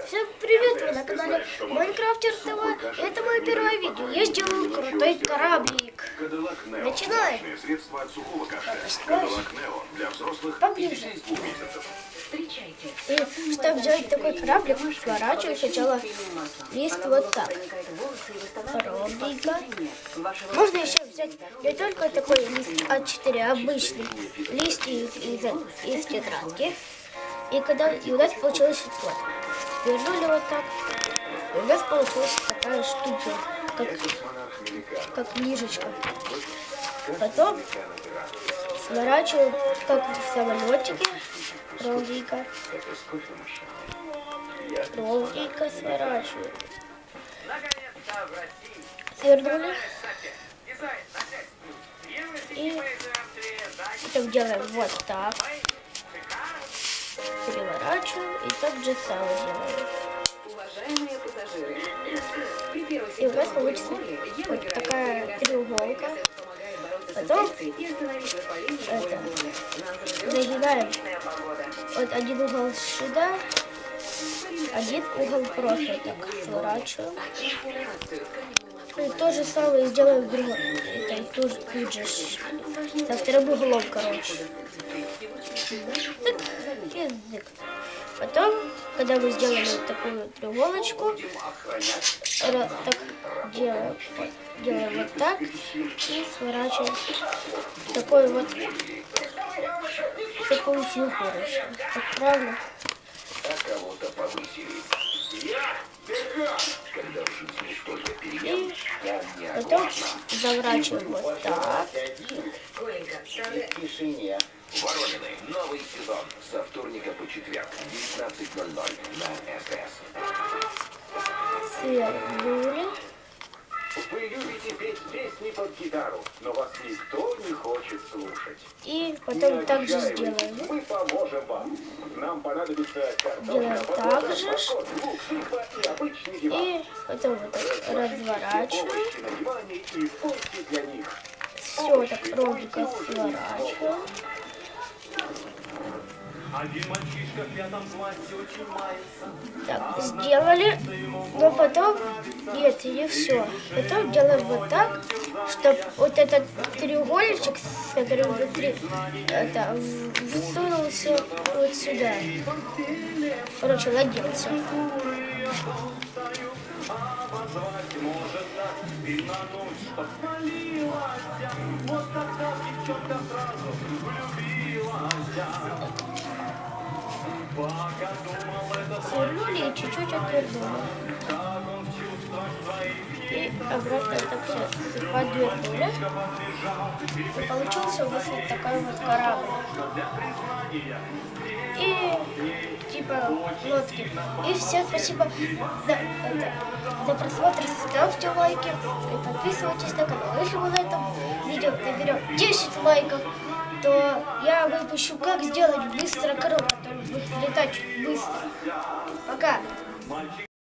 Всем привет, вы на канале Майнкрафтер ТВ. Это мое первое видео. Я сделал крутой кораблик. Начинаем. Поближе. И чтобы сделать такой кораблик, сворачиваю сначала лист вот так. Ровненько. Можно еще взять не только такой лист А4, обычный лист из тетрадки. И у нас получилось вот. Вернули вот так. И у нас получилась такая штука, как книжечка. Потом сворачиваю, как в самолетике, ровненько. Ровненько сворачиваю. Свернули. И потом делаем вот так. Переворачиваем и так же самое делаем. Уважаемые пассажиры, И у нас получится вот такая треуголка. Потом это загибаем вот один угол сюда, один угол просто так сворачиваем. И то же самое сделаем в другом. Это тут же со вторым углом, короче. Язык. Потом, когда мы сделали вот такую треуголочку, так делаем вот так и сворачиваем такую фигуру. Так, правильно? И потом заворачиваем вот так. Воронины. Новый сезон. Со вторника по четверг. 19:00 на СС. Свернули. Вы любите петь песни под гитару, но вас никто не хочет слушать. И потом так же сделаем. Мы поможем вам. Нам понадобится Делаем картошка, так же. морковь, лук, тыква и обычный диван. И потом вот так разворачиваем. Овощи на диване и пойте для них. Все так ровненько сворачиваем. Один мальчишка в 5 классе очень мается. Так, сделали. Но потом, нет, не все. Потом делаем вот так, чтобы вот этот треугольничек, с которым внутри, это, высунулся вот сюда. Короче, ладился. Обозвать может так, и на ночь подпалилась. Вот тогда девчонка сразу влюбилась. Пока думал это Свернули и чуть-чуть отвернули. как он в чувствах своих И обратно это все подвернули. И получился у нас вот такой вот корабль. И типа лодки. И всем спасибо за просмотр. Ставьте лайки и подписывайтесь на канал. Если мы на этом видео наберем 10 лайков, то я выпущу, как сделать быстро коробку, который будет летать быстро. Пока!